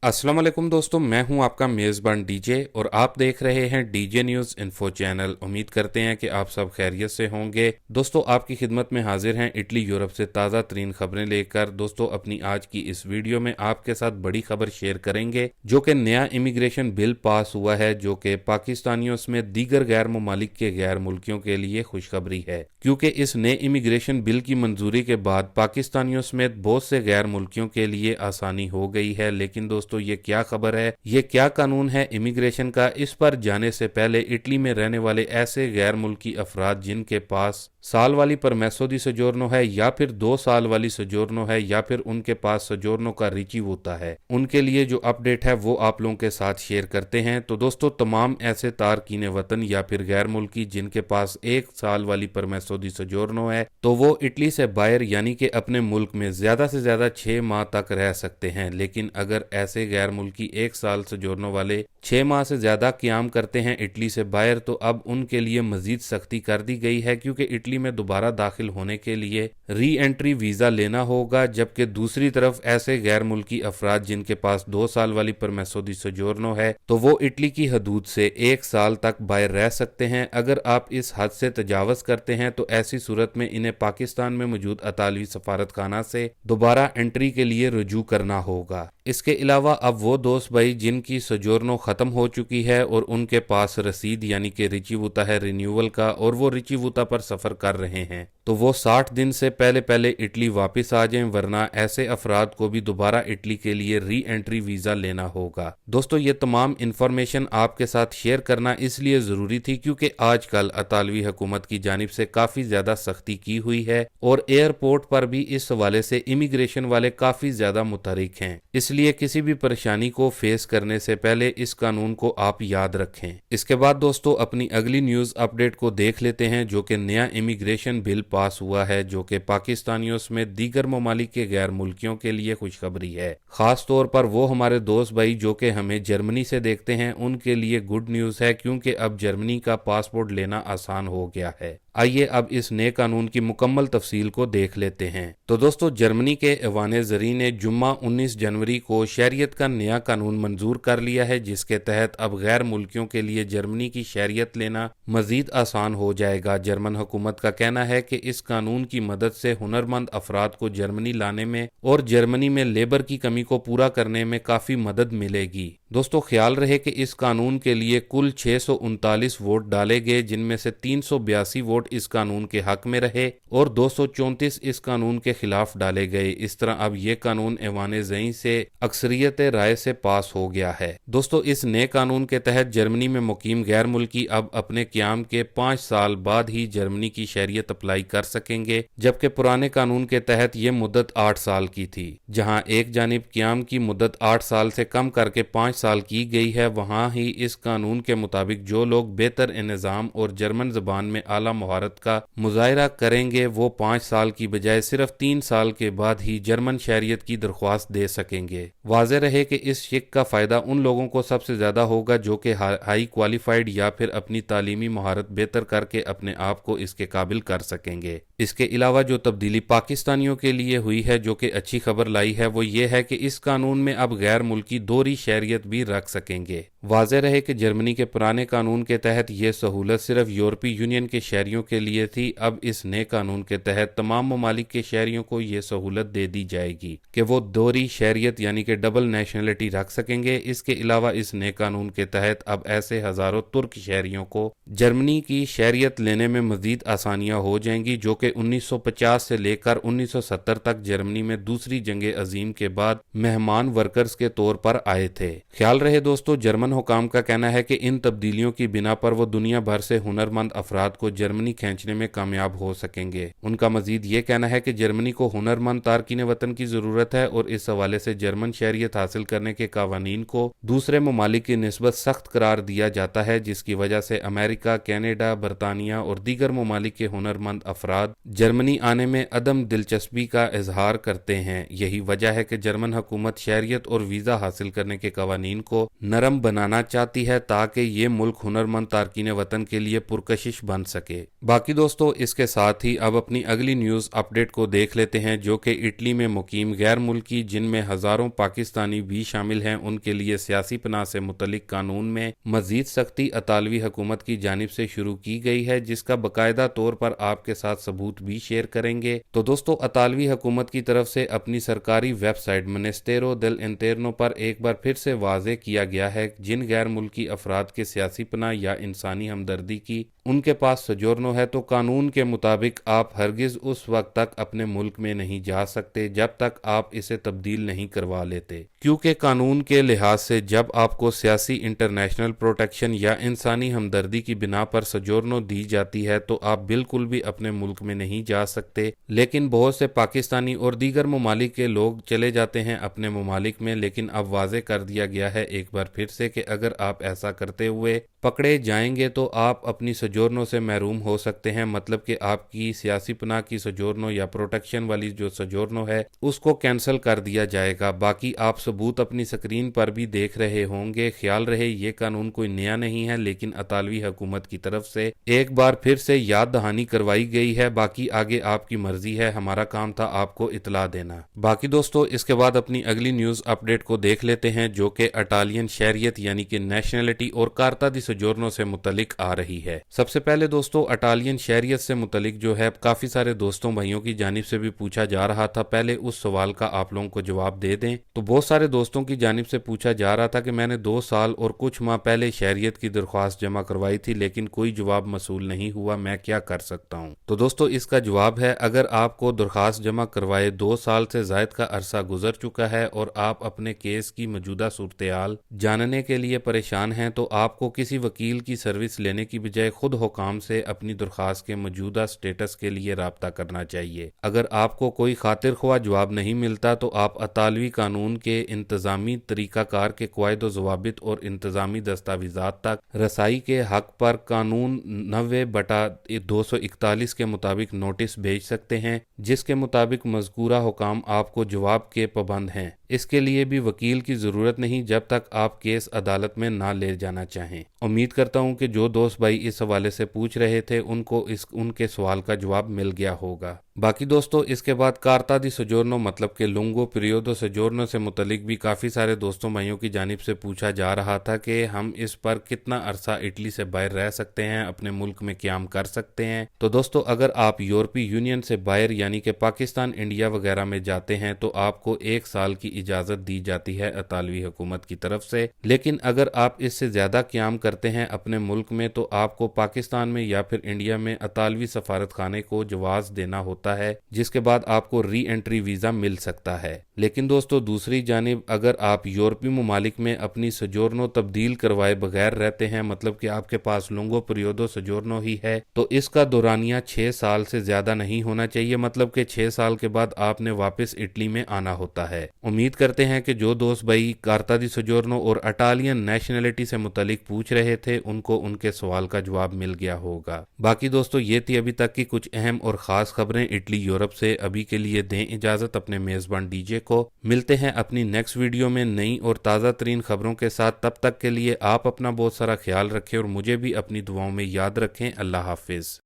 अस्सलाम वालेकुम दोस्तों, मैं हूं आपका मेज़बान डीजे और आप देख रहे हैं डीजे न्यूज़ इन्फो चैनल। उम्मीद करते हैं कि आप सब खैरियत से होंगे। दोस्तों, आपकी खिदमत में हाजिर हैं इटली यूरोप से ताज़ा तरीन खबरें लेकर। दोस्तों, अपनी आज की इस वीडियो में आपके साथ बड़ी खबर शेयर करेंगे जो कि नया इमिग्रेशन बिल पास हुआ है, जो कि पाकिस्तानियों समेत दीगर गैर ममालिक के गैर मुल्कियों के लिए खुशखबरी है, क्योंकि इस नए इमिग्रेशन बिल की मंजूरी के बाद पाकिस्तानियों समेत बहुत से गैर मुल्कियों के लिए आसानी हो गई है। लेकिन दोस्तों, ये क्या खबर है, ये क्या कानून है इमिग्रेशन का, इस पर जाने से पहले इटली में रहने वाले ऐसे गैर मुल्की अफराद जिनके पास साल वाली परमेसो दी सजोर्नो है या फिर 2 साल वाली सजोर्नो है या फिर उनके पास सजोर्नो का रिचीवुता है, उनके लिए जो अपडेट है वो आप लोगों के साथ शेयर करते हैं। तो दोस्तों, तमाम ऐसे तारकीन वतन या फिर गैर मुल्की जिनके पास 1 साल वाली परमेसो दी सजोर्नो है, तो वो इटली से बाहर यानी कि अपने मुल्क में ज्यादा से ज्यादा 6 माह तक रह सकते हैं। लेकिन अगर ऐसे गैर मुल्की 1 साल सजोर्नो वाले 6 माह से ज्यादा क्याम करते हैं इटली से बाहर, तो अब उनके लिए मजीद सख्ती कर दी गई है, क्योंकि इटली में दोबारा दाखिल होने के लिए री एंट्री वीजा लेना होगा। जबकि दूसरी तरफ ऐसे गैर मुल्की अफराद जिनके पास 2 साल वाली परमेसो दी सोजोर्नो है, तो वो इटली की हदूद से 1 साल तक बाहर रह सकते हैं। अगर आप इस हद से तजावज करते हैं तो ऐसी सूरत में इन्हें पाकिस्तान में मौजूद अतालवी सफारत खाना से दोबारा एंट्री के लिए रुजू करना होगा। इसके अलावा अब वो दोस्त भाई जिनकी सजोर्नो खत्म हो चुकी है और उनके पास रसीद यानी कि रिचीवुता है रिन्यूअल का, और वो रिचीवुता पर सफर कर रहे हैं, तो वो 60 दिन से पहले पहले इटली वापस आ जाएं, वरना ऐसे अफराद को भी दोबारा इटली के लिए री एंट्री वीजा लेना होगा। दोस्तों, ये तमाम इंफॉर्मेशन आपके साथ शेयर करना इसलिए जरूरी थी क्योंकि आजकल अतालवी हुकूमत की जानिब से काफी ज्यादा सख्ती की हुई है और एयरपोर्ट पर भी इस हवाले से इमिग्रेशन वाले काफी ज्यादा मुतहरिक हैं। इसलिए किसी भी परेशानी को फेस करने से पहले इस कानून को आप याद रखें। इसके बाद दोस्तों, अपनी अगली न्यूज अपडेट को देख लेते हैं, जो कि नया इमिग्रेशन बिल पास हुआ है, जो कि पाकिस्तानियों समेत दीगर ममालिक के गैर मुल्कियों के लिए खुशखबरी है। खास तौर पर वो हमारे दोस्त भाई जो कि हमें जर्मनी से देखते हैं, उनके लिए गुड न्यूज है, क्योंकि अब जर्मनी का पासपोर्ट लेना आसान हो गया है। आइए अब इस नए कानून की मुकम्मल तफसील को देख लेते हैं। तो दोस्तों, जर्मनी के ऐवान ज़री ने जुम्मा 19 जनवरी को शहरियत का नया कानून मंजूर कर लिया है, जिसके तहत अब गैर मुल्कियों के लिए जर्मनी की शहरियत लेना मजीद आसान हो जाएगा। जर्मन हुकूमत का कहना है कि इस कानून की मदद से हुनरमंद अफराद को जर्मनी लाने में और जर्मनी में लेबर की कमी को पूरा करने में काफी मदद मिलेगी। दोस्तों, ख्याल रहे कि इस कानून के लिए कुल 639 वोट डाले गए, जिनमें से 382 वोट इस कानून के हक में रहे और 234 इस कानून के खिलाफ डाले गए। इस तरह अब ये कानून ऐवान ज़ई से अक्सरियत राय से पास हो गया है। दोस्तों, इस नए कानून के तहत जर्मनी में मुकीम गैर मुल्की अब अपने क्याम के 5 साल बाद ही जर्मनी की शहरियत अप्लाई कर सकेंगे, जबकि पुराने कानून के तहत ये मुद्दत 8 साल की थी। जहां एक जानिब क्याम की मुद्दत 8 साल से कम करके 5 साल की गई है, वहां ही इस कानून के मुताबिक जो लोग बेहतर इंतजाम और जर्मन जबान में आला महारत का मुजाहरा करेंगे, वो 5 साल की बजाय सिर्फ 3 साल के बाद ही जर्मन शहरियत की दरख्वास्त दे सकेंगे। वाज़ेह रहे कि इस शिक का फायदा उन लोगों को सबसे ज्यादा होगा जो कि हाई क्वालिफाइड या फिर अपनी तालीमी महारत बेहतर करके अपने आप को इसके काबिल कर सकेंगे। इसके अलावा जो तब्दीली पाकिस्तानियों के लिए हुई है, जो कि अच्छी खबर लाई है, वो ये है कि इस कानून में अब गैर मुल्की दोहरी शहरियत भी रख सकेंगे। वाज़ेह रहे कि जर्मनी के पुराने कानून के तहत ये सहूलत सिर्फ यूरोपीय यूनियन के शहरियों के लिए थी। अब इस नए कानून के तहत तमाम ममालिक के शहरियों को ये सहूलत दे दी जाएगी कि वो दोहरी शहरियत यानी कि डबल नेशनलिटी रख सकेंगे। इसके अलावा इस नए कानून के तहत अब ऐसे हजारों तुर्क शहरियों को जर्मनी की शहरियत लेने में मजीद आसानियां हो जाएंगी, जो कि 1950 से लेकर 1970 तक जर्मनी में दूसरी जंग अजीम के बाद मेहमान वर्कर्स के तौर पर आए थे। ख्याल रहे दोस्तों, जर्मन हुकाम का कहना है कि इन तब्दीलियों की बिना पर वो दुनिया भर से हुनरमंद अफराद को जर्मनी खींचने में कामयाब हो सकेंगे। उनका मजीद ये कहना है कि जर्मनी को हुनरमंद तारकीन वतन की जरूरत है और इस हवाले से जर्मन शहरियत हासिल करने के कावानीन को दूसरे ममालिक की निस्बत सख्त करार दिया जाता है, जिसकी वजह से अमेरिका, कनाडा, बरतानिया और दीगर ममालिक के हुनरमंद अफराद जर्मनी आने में अदम दिलचस्पी का इजहार करते हैं। यही वजह है कि जर्मन हुकूमत शहरियत और वीज़ा हासिल करने के कवानीन को नरम बनाना चाहती है ताकि ये मुल्क हुनरमंद तारकीन वतन के लिए पुरकशिश बन सके। बाकी दोस्तों, इसके साथ ही अब अपनी अगली न्यूज़ अपडेट को देख लेते हैं, जो कि इटली में मुकीम गैर मुल्की, जिनमें हज़ारों पाकिस्तानी भी शामिल हैं, उनके लिए सियासी पनाह से मुतल्लिक कानून में मजीद सख्ती अतालवी हुकूमत की जानिब से शुरू की गई है, जिसका बाकायदा तौर पर आपके साथ सबूत भी शेयर करेंगे। तो दोस्तों, अतालवी हुकूमत की तरफ से अपनी सरकारी वेबसाइट मिनिस्टेरो देल इंटरनो पर एक बार फिर से वाज़े किया गया है, जिन गैर मुल्की अफराद के सियासी पनाह या इंसानी हमदर्दी की उनके पास सजोरनो है, तो कानून के मुताबिक आप हरगिज उस वक्त तक अपने मुल्क में नहीं जा सकते जब तक आप इसे तब्दील नहीं करवा लेते, क्योंकि कानून के लिहाज से जब आपको सियासी इंटरनेशनल प्रोटेक्शन या इंसानी हमदर्दी की बिना पर सजोरनो दी जाती है तो आप बिल्कुल भी अपने मुल्क में नहीं जा सकते। लेकिन बहुत से पाकिस्तानी और दीगर ममालिक के लोग चले जाते हैं अपने ममालिक में, लेकिन अब वाजे कर दिया गया है एक बार फिर से कि अगर आप ऐसा करते हुए पकड़े जाएंगे तो आप अपनी सजोरनो से महरूम हो सकते हैं। मतलब कि आपकी सियासी पनाह की सजोरनो या प्रोटेक्शन वाली जो सजोरनो है उसको कैंसिल कर दिया जाएगा। बाकी आप सबूत अपनी स्क्रीन पर भी देख रहे होंगे। ख्याल रहे ये कानून कोई नया नहीं है, लेकिन अतालवी हुकूमत की तरफ से एक बार फिर से याद दहानी करवाई गई है। बाकी आगे आपकी मर्जी है, हमारा काम था आपको इतला देना। बाकी दोस्तों, इसके बाद अपनी अगली न्यूज अपडेट को देख लेते हैं, जो कि अटालियन शहरियत यानी कि नेशनलिटी और कारता दी सजोरनो से मुतलिक आ रही है। सबसे पहले दोस्तों, अटालियन शहरियत से मुतलिक जो है काफी सारे दोस्तों भाइयों की जानिब से भी पूछा जा रहा था। पहले उस सवाल का आप लोगों को जवाब दे दें। तो बहुत सारे दोस्तों की जानिब से पूछा जा रहा था कि मैंने 2 साल और कुछ माह पहले शहरियत की दरख्वास्त जमा करवाई थी, लेकिन कोई जवाब मसूल नहीं हुआ, मैं क्या कर सकता हूँ। तो दोस्तों, इसका जवाब है, अगर आपको दरख्वास्त जमा करवाए 2 साल से जायद का अरसा गुजर चुका है और आप अपने केस की मौजूदा सूरत-ए-हाल जानने के लिए परेशान हैं, तो आपको किसी वकील की सर्विस लेने की बजाय खुद हुकाम से अपनी दरख्वास्त के मौजूदा स्टेटस के लिए राब्ता करना चाहिए। अगर आपको कोई खातिर ख्वाह जवाब नहीं मिलता तो आप अतालवी कानून के इंतजामी तरीकाकार के कवायद व ज़वाबित और इंतजामी दस्तावेजात तक रसाई के हक पर कानून 90/241 के मुताबिक नोटिस भेज सकते हैं, जिसके मुताबिक मज़कूरा हुकाम आपको जवाब के पाबंद हैं। इसके लिए भी वकील की जरूरत नहीं जब तक आप केस अदालत में ना ले जाना चाहें। उम्मीद करता हूं कि जो दोस्त भाई इस हवाले से पूछ रहे थे उनको उनके सवाल का जवाब मिल गया होगा। बाकी दोस्तों, इसके बाद कारता दी सजोरनो मतलब के लुंगो पीरियोदो सजोरनो से मुतलिक भी काफ़ी सारे दोस्तों भाइयों की जानिब से पूछा जा रहा था कि हम इस पर कितना अरसा इटली से बाहर रह सकते हैं, अपने मुल्क में क्याम कर सकते हैं। तो दोस्तों, अगर आप यूरोपीय यूनियन से बाहर यानी कि पाकिस्तान, इंडिया वगैरह में जाते हैं तो आपको 1 साल की इजाज़त दी जाती है अतालवी हुकूमत की तरफ से। लेकिन अगर आप इससे ज़्यादा क्याम करते हैं अपने मुल्क में तो आपको पाकिस्तान में या फिर इंडिया में अतालवी सफारत खाने को जवाज़ देना होता है, जिसके बाद आपको री एंट्री वीज़ा मिल सकता है। लेकिन दोस्तों, दूसरी जानिब अगर आप यूरोपीय ममालिक में अपनी सजोरनो तब्दील करवाए बगैर रहते हैं, मतलब कि आपके पास लुंगो पीरियोदो सजोरनो ही है, तो इसका दौरानिया 6 साल से ज़्यादा नहीं होना चाहिए। मतलब कि 6 साल के बाद आपने वापस इटली में आना होता है। उम्मीद करते हैं कि जो दोस्त भाई कारता दी सजोरनो और अटालियन नेशनलिटी से मुतलिक पूछ रहे थे उनको उनके सवाल का जवाब मिल गया होगा। बाकी दोस्तों, ये थी अभी तक की कुछ अहम और ख़ास खबरें इटली यूरोप से। अभी के लिए दें इजाज़त अपने मेज़बान डीजे को। मिलते हैं अपनी नेक्स्ट वीडियो में नई और ताज़ा तरीन खबरों के साथ। तब तक के लिए आप अपना बहुत सारा ख्याल रखें और मुझे भी अपनी दुआओं में याद रखें। अल्लाह हाफिज़।